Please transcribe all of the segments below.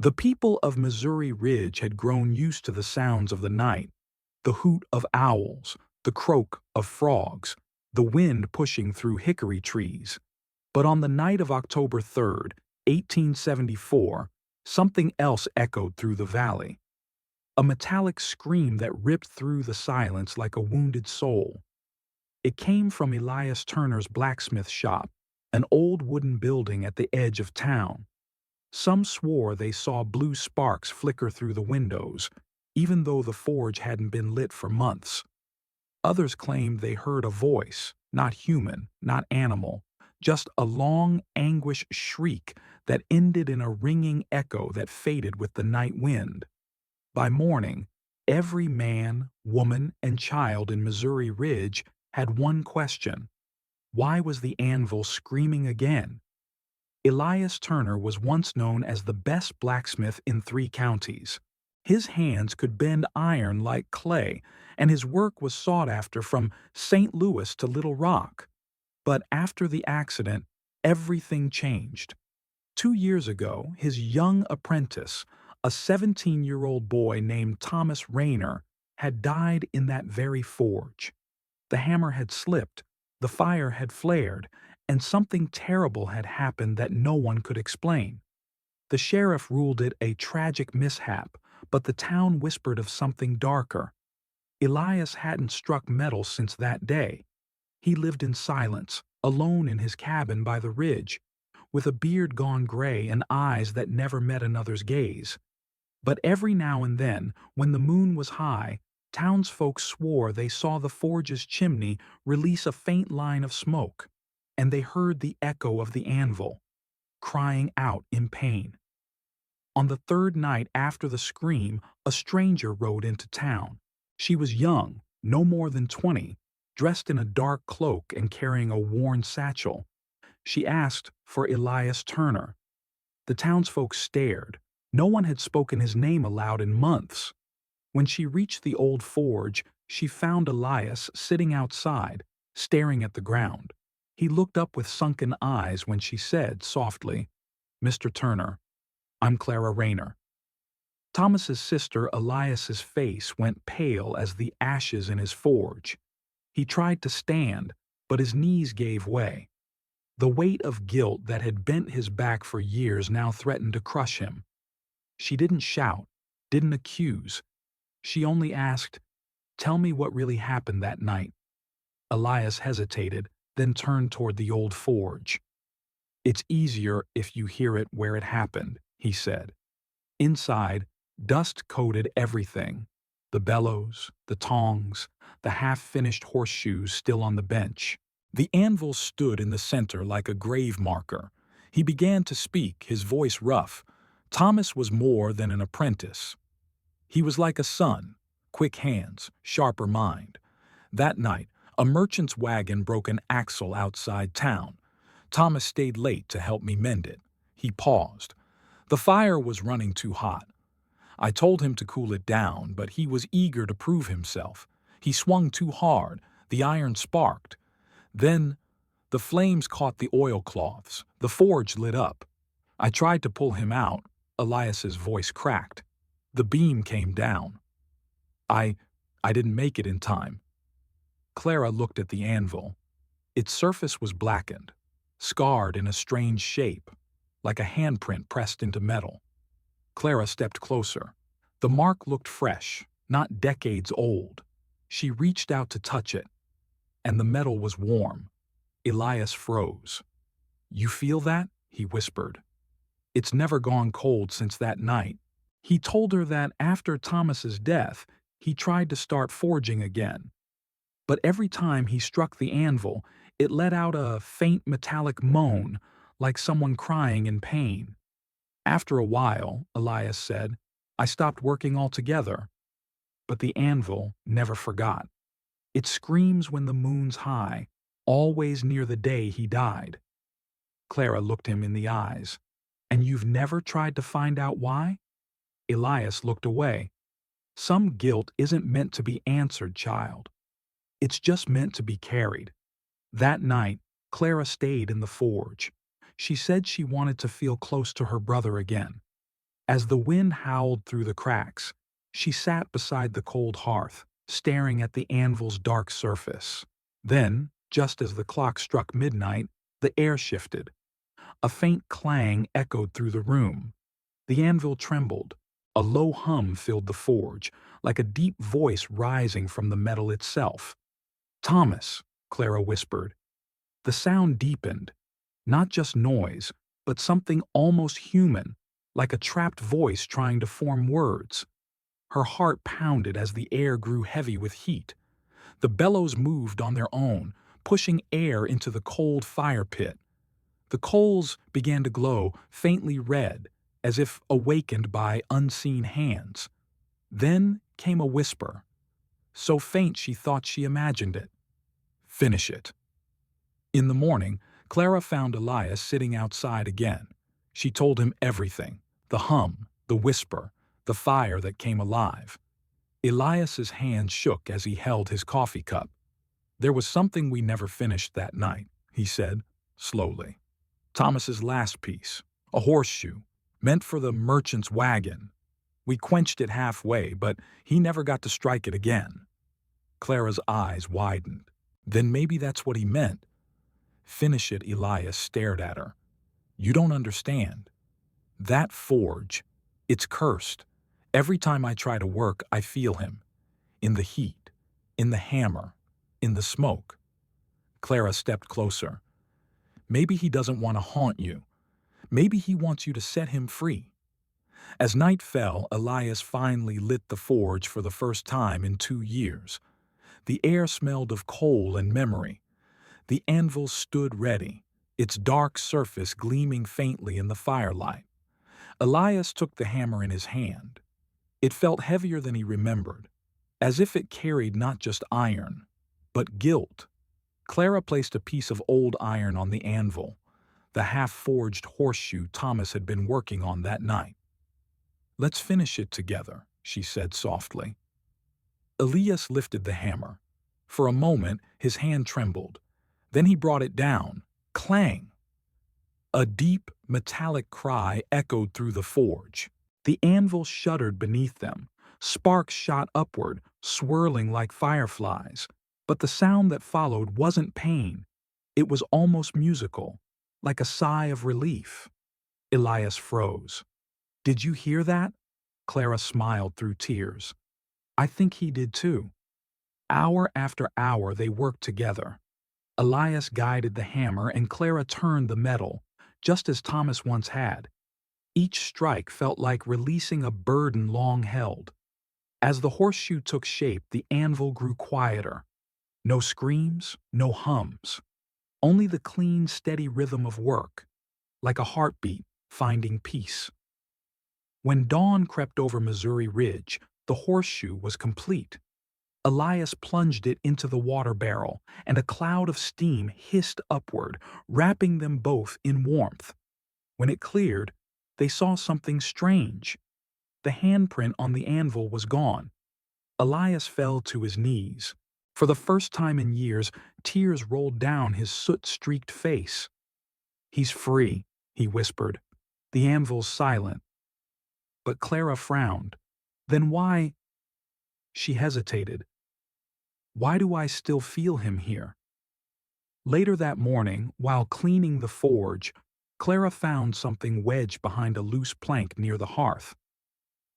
The people of Missouri Ridge had grown used to the sounds of the night, the hoot of owls, the croak of frogs, the wind pushing through hickory trees. But on the night of October 3rd, 1874, something else echoed through the valley. A metallic scream that ripped through the silence like a wounded soul. It came from Elias Turner's blacksmith shop, an old wooden building at the edge of town. Some swore they saw blue sparks flicker through the windows, even though the forge hadn't been lit for months. Others claimed they heard a voice, not human, not animal, just a long, anguished shriek that ended in a ringing echo that faded with the night wind. By morning, every man, woman, and child in Missouri Ridge had one question: why was the anvil screaming again? Elias Turner was once known as the best blacksmith in 3 counties. His hands could bend iron like clay, and his work was sought after from St. Louis to Little Rock. But after the accident, everything changed. 2 years ago, his young apprentice, a 17-year-old boy named Thomas Raynor, had died in that very forge. The hammer had slipped, the fire had flared, and something terrible had happened that no one could explain. The sheriff ruled it a tragic mishap, but the town whispered of something darker. Elias hadn't struck metal since that day. He lived in silence, alone in his cabin by the ridge, with a beard gone gray and eyes that never met another's gaze. But every now and then, when the moon was high, townsfolk swore they saw the forge's chimney release a faint line of smoke, and they heard the echo of the anvil, crying out in pain. On the third night after the scream, a stranger rode into town. She was young, no more than 20, dressed in a dark cloak and carrying a worn satchel. She asked for Elias Turner. The townsfolk stared. No one had spoken his name aloud in months. When she reached the old forge, she found Elias sitting outside, staring at the ground. He looked up with sunken eyes when she said softly, "Mr. Turner, I'm Clara Raynor." Thomas's sister Elias's face went pale as the ashes in his forge. He tried to stand, but his knees gave way. The weight of guilt that had bent his back for years now threatened to crush him. She didn't shout, didn't accuse. She only asked, "Tell me what really happened that night." Elias hesitated, then turned toward the old forge. "It's easier if you hear it where it happened," he said. Inside, dust coated everything: the bellows, the tongs, the half-finished horseshoes still on the bench. The anvil stood in the center like a grave marker. He began to speak, his voice rough. Thomas was more than an apprentice. He was like a son, quick hands, sharper mind. That night, a merchant's wagon broke an axle outside town. Thomas stayed late to help me mend it. He paused. The fire was running too hot. I told him to cool it down, but he was eager to prove himself. He swung too hard. The iron sparked. Then, the flames caught the oilcloths. The forge lit up. I tried to pull him out. Elias's voice cracked. The beam came down. I didn't make it in time. Clara looked at the anvil. Its surface was blackened, scarred in a strange shape, like a handprint pressed into metal. Clara stepped closer. The mark looked fresh, not decades old. She reached out to touch it, and the metal was warm. Elias froze. "You feel that?" he whispered. "It's never gone cold since that night." He told her that after Thomas's death, he tried to start forging again. But every time he struck the anvil, it let out a faint metallic moan, like someone crying in pain. After a while, Elias said, I stopped working altogether. But the anvil never forgot. It screams when the moon's high, always near the day he died. Clara looked him in the eyes. "And you've never tried to find out why?" Elias looked away. "Some guilt isn't meant to be answered, child. It's just meant to be carried." That night, Clara stayed in the forge. She said she wanted to feel close to her brother again. As the wind howled through the cracks, she sat beside the cold hearth, staring at the anvil's dark surface. Then, just as the clock struck midnight, the air shifted. A faint clang echoed through the room. The anvil trembled. A low hum filled the forge, like a deep voice rising from the metal itself. "Thomas," Clara whispered. The sound deepened. Not just noise, but something almost human, like a trapped voice trying to form words. Her heart pounded as the air grew heavy with heat. The bellows moved on their own, pushing air into the cold fire pit. The coals began to glow faintly red, as if awakened by unseen hands. Then came a whisper, so faint she thought she imagined it. "Finish it." In the morning, Clara found Elias sitting outside again. She told him everything: the hum, the whisper, the fire that came alive. Elias's hand shook as he held his coffee cup. "There was something we never finished that night," he said, slowly. "Thomas's last piece, a horseshoe, meant for the merchant's wagon. We quenched it halfway, but he never got to strike it again." Clara's eyes widened. Then maybe that's what he meant. "Finish it," Elias stared at her. "You don't understand. That forge, it's cursed. Every time I try to work, I feel him. In the heat, in the hammer, in the smoke." Clara stepped closer. "Maybe he doesn't want to haunt you. Maybe he wants you to set him free." As night fell, Elias finally lit the forge for the first time in 2 years. The air smelled of coal and memory. The anvil stood ready, its dark surface gleaming faintly in the firelight. Elias took the hammer in his hand. It felt heavier than he remembered, as if it carried not just iron, but guilt. Clara placed a piece of old iron on the anvil, the half-forged horseshoe Thomas had been working on that night. "Let's finish it together," she said softly. Elias lifted the hammer. For a moment, his hand trembled. Then he brought it down. Clang! A deep, metallic cry echoed through the forge. The anvil shuddered beneath them. Sparks shot upward, swirling like fireflies. But the sound that followed wasn't pain. It was almost musical, like a sigh of relief. Elias froze. "Did you hear that?" Clara smiled through tears. "I think he did too." Hour after hour they worked together. Elias guided the hammer and Clara turned the metal, just as Thomas once had. Each strike felt like releasing a burden long held. As the horseshoe took shape, the anvil grew quieter. No screams, no hums. Only the clean, steady rhythm of work, like a heartbeat finding peace. When dawn crept over Missouri Ridge, the horseshoe was complete. Elias plunged it into the water barrel, and a cloud of steam hissed upward, wrapping them both in warmth. When it cleared, they saw something strange. The handprint on the anvil was gone. Elias fell to his knees. For the first time in years, tears rolled down his soot-streaked face. "He's free," he whispered. "The anvil's silent." But Clara frowned. "Then why—" She hesitated. "Why do I still feel him here?" Later that morning, while cleaning the forge, Clara found something wedged behind a loose plank near the hearth.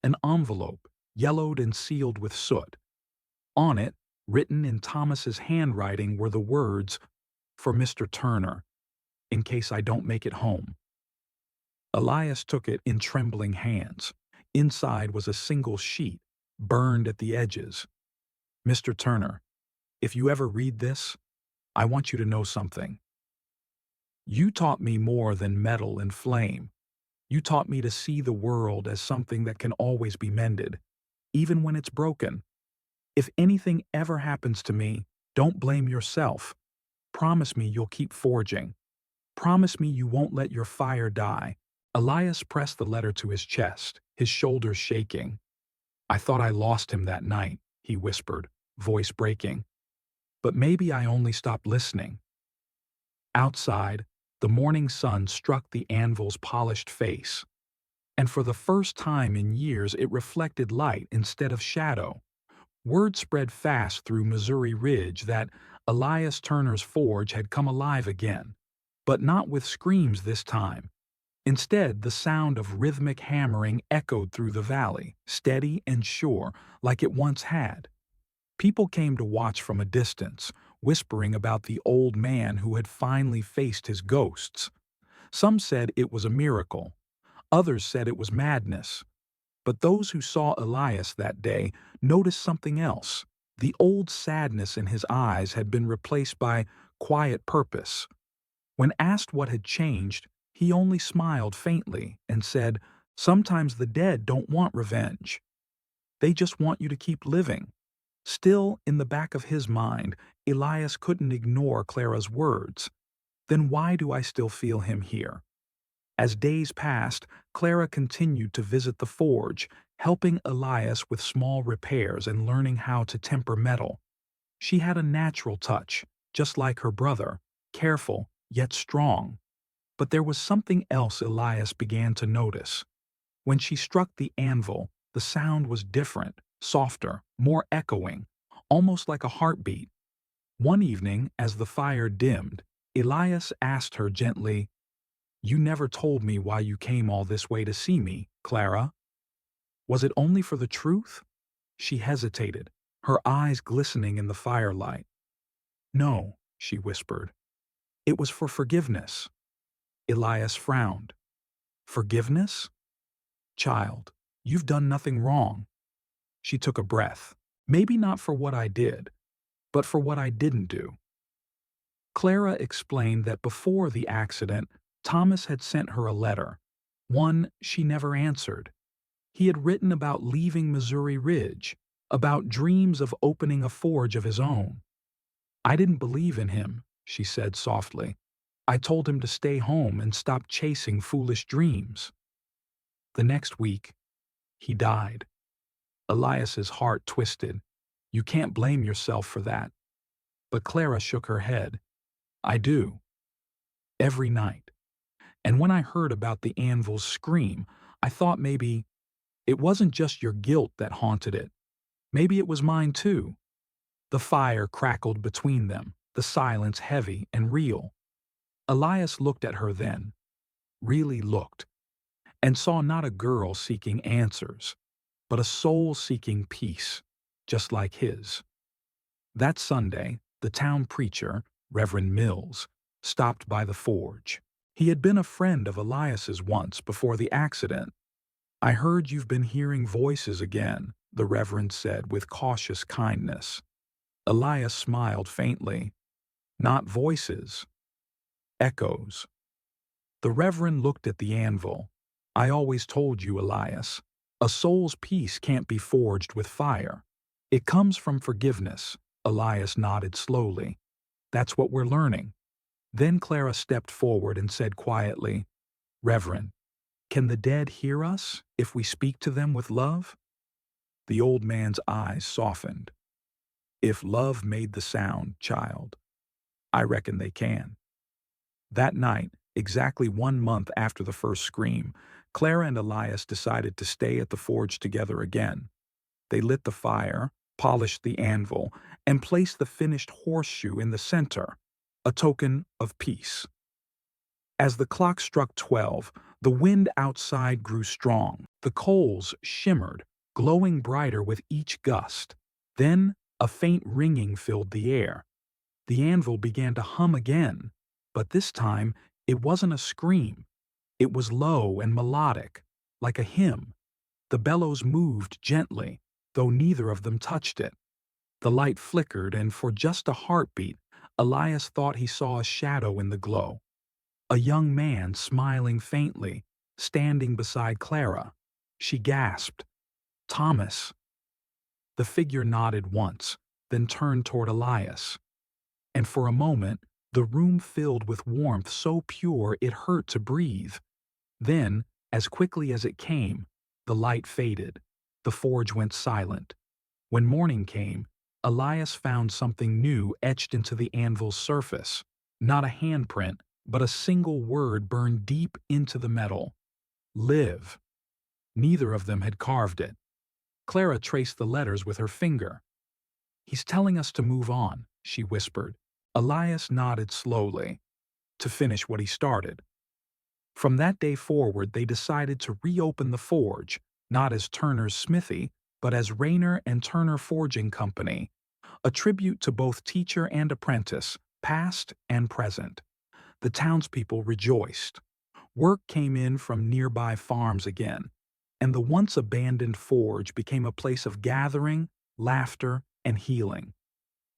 An envelope, yellowed and sealed with soot. On it, written in Thomas's handwriting, were the words, "For Mr. Turner, in case I don't make it home." Elias took it in trembling hands. Inside was a single sheet, burned at the edges. "Mr. Turner, if you ever read this, I want you to know something. You taught me more than metal and flame. You taught me to see the world as something that can always be mended, even when it's broken. If anything ever happens to me, don't blame yourself. Promise me you'll keep forging. Promise me you won't let your fire die." Elias pressed the letter to his chest, his shoulders shaking. "I thought I lost him that night," he whispered, voice breaking. "But maybe I only stopped listening." Outside, the morning sun struck the anvil's polished face. and for the first time in years it reflected light instead of shadow. Word spread fast through Missouri Ridge that Elias Turner's forge had come alive again, but not with screams this time. Instead, the sound of rhythmic hammering echoed through the valley, steady and sure, like it once had. People came to watch from a distance, whispering about the old man who had finally faced his ghosts. Some said it was a miracle. Others said it was madness. But those who saw Elias that day noticed something else. The old sadness in his eyes had been replaced by quiet purpose. When asked what had changed, he only smiled faintly and said, "Sometimes the dead don't want revenge. They just want you to keep living." Still, in the back of his mind, Elias couldn't ignore Clara's words. Then why do I still feel him here? As days passed, Clara continued to visit the forge, helping Elias with small repairs and learning how to temper metal. She had a natural touch, just like her brother, careful yet strong. But there was something else Elias began to notice. When she struck the anvil, the sound was different, softer, more echoing, almost like a heartbeat. One evening, as the fire dimmed, Elias asked her gently, "You never told me why you came all this way to see me, Clara. Was it only for the truth?" She hesitated, her eyes glistening in the firelight. "No," she whispered. "It was for forgiveness." Elias frowned. "Forgiveness? Child, you've done nothing wrong." She took a breath. "Maybe not for what I did, but for what I didn't do." Clara explained that before the accident, Thomas had sent her a letter, one she never answered. He had written about leaving Missouri Ridge, about dreams of opening a forge of his own. "I didn't believe in him," she said softly. "I told him to stay home and stop chasing foolish dreams." The next week, he died. Elias's heart twisted. "You can't blame yourself for that." But Clara shook her head. "I do. Every night. And when I heard about the anvil's scream, I thought maybe it wasn't just your guilt that haunted it. Maybe it was mine too." The fire crackled between them, the silence heavy and real. Elias looked at her then, really looked, and saw not a girl seeking answers, but a soul seeking peace, just like his. That Sunday, the town preacher, Reverend Mills, stopped by the forge. He had been a friend of Elias's once before the accident. "I heard you've been hearing voices again," the Reverend said with cautious kindness. Elias smiled faintly. "Not voices. Echoes." The Reverend looked at the anvil. "I always told you, Elias, a soul's peace can't be forged with fire. It comes from forgiveness." Elias nodded slowly. "That's what we're learning." Then Clara stepped forward and said quietly, "Reverend, can the dead hear us if we speak to them with love?" The old man's eyes softened. "If love made the sound, child, I reckon they can." That night, exactly 1 month after the first scream, Clara and Elias decided to stay at the forge together again. They lit the fire, polished the anvil, and placed the finished horseshoe in the center, a token of peace. As the clock struck 12, the wind outside grew strong. The coals shimmered, glowing brighter with each gust. Then a faint ringing filled the air. The anvil began to hum again, but this time it wasn't a scream. It was low and melodic, like a hymn. The bellows moved gently, though neither of them touched it. The light flickered, and for just a heartbeat, Elias thought he saw a shadow in the glow. A young man smiling faintly, standing beside Clara. She gasped, "Thomas." The figure nodded once, then turned toward Elias. And for a moment, the room filled with warmth so pure it hurt to breathe. Then, as quickly as it came, the light faded. The forge went silent. When morning came, Elias found something new etched into the anvil's surface. Not a handprint, but a single word burned deep into the metal. "Live." Neither of them had carved it. Clara traced the letters with her finger. "He's telling us to move on," she whispered. Elias nodded slowly, to finish what he started. From that day forward, they decided to reopen the forge, not as Turner's Smithy, but as Raynor and Turner Forging Company, a tribute to both teacher and apprentice, past and present. The townspeople rejoiced. Work came in from nearby farms again, and the once abandoned forge became a place of gathering, laughter, and healing.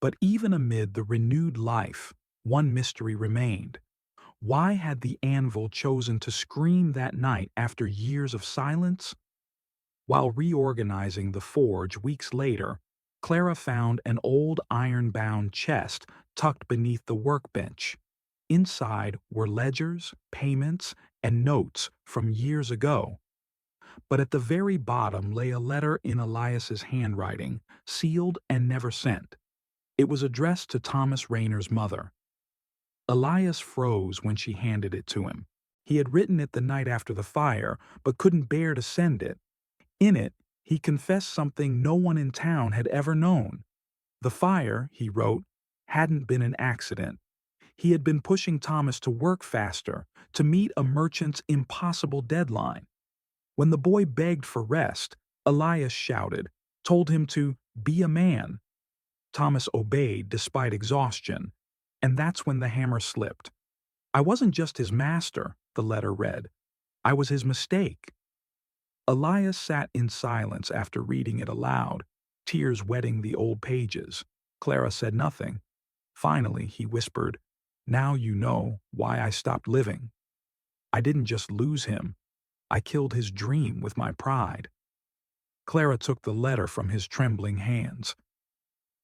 But even amid the renewed life, one mystery remained. Why had the anvil chosen to scream that night after years of silence? While reorganizing the forge weeks later, Clara found an old iron-bound chest tucked beneath the workbench. Inside were ledgers, payments, and notes from years ago. But at the very bottom lay a letter in Elias's handwriting, sealed and never sent. It was addressed to Thomas Raynor's mother. Elias froze when she handed it to him. He had written it the night after the fire, but couldn't bear to send it. In it, he confessed something no one in town had ever known. The fire, he wrote, hadn't been an accident. He had been pushing Thomas to work faster, to meet a merchant's impossible deadline. When the boy begged for rest, Elias shouted, told him to be a man. Thomas obeyed despite exhaustion, and that's when the hammer slipped. "I wasn't just his master," the letter read. "I was his mistake." Elias sat in silence after reading it aloud, tears wetting the old pages. Clara said nothing. Finally, he whispered, "Now you know why I stopped living. I didn't just lose him. I killed his dream with my pride." Clara took the letter from his trembling hands.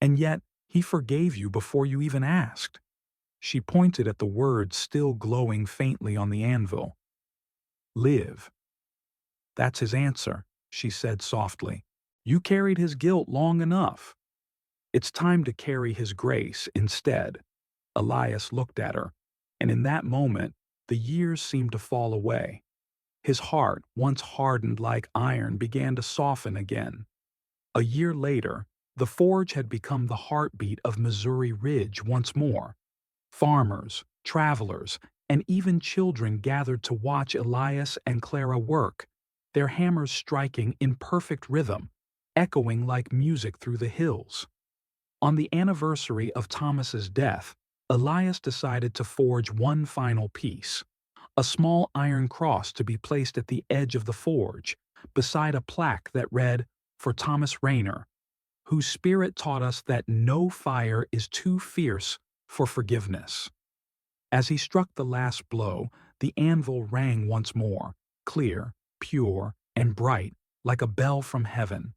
"And yet, he forgave you before you even asked." She pointed at the words still glowing faintly on the anvil. "Live." "That's his answer," she said softly. "You carried his guilt long enough. It's time to carry his grace instead." Elias looked at her, and in that moment, the years seemed to fall away. His heart, once hardened like iron, began to soften again. A year later, the forge had become the heartbeat of Missouri Ridge once more. Farmers, travelers, and even children gathered to watch Elias and Clara work, their hammers striking in perfect rhythm, echoing like music through the hills. On the anniversary of Thomas's death, Elias decided to forge one final piece, a small iron cross to be placed at the edge of the forge, beside a plaque that read, "For Thomas Raynor, whose spirit taught us that no fire is too fierce for forgiveness." As he struck the last blow, the anvil rang once more, clear, pure, and bright, like a bell from heaven.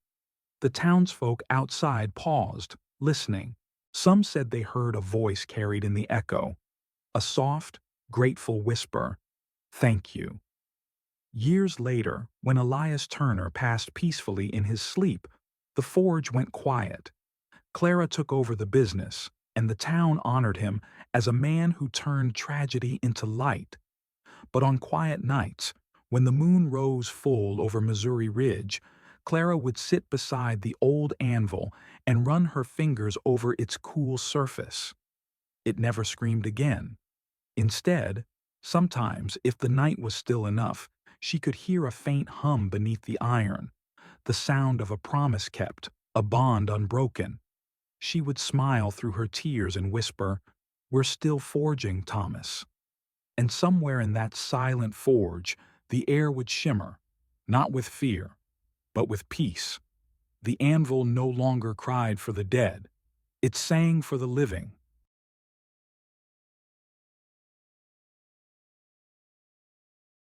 The townsfolk outside paused, listening. Some said they heard a voice carried in the echo, a soft, grateful whisper, "Thank you." Years later, when Elias Turner passed peacefully in his sleep, the forge went quiet. Clara took over the business, and the town honored him as a man who turned tragedy into light. But on quiet nights, when the moon rose full over Missouri Ridge, Clara would sit beside the old anvil and run her fingers over its cool surface. It never screamed again. Instead, sometimes, if the night was still enough, she could hear a faint hum beneath the iron, the sound of a promise kept, a bond unbroken. She would smile through her tears and whisper, "We're still forging, Thomas." And somewhere in that silent forge, the air would shimmer, not with fear, but with peace. The anvil no longer cried for the dead. It sang for the living,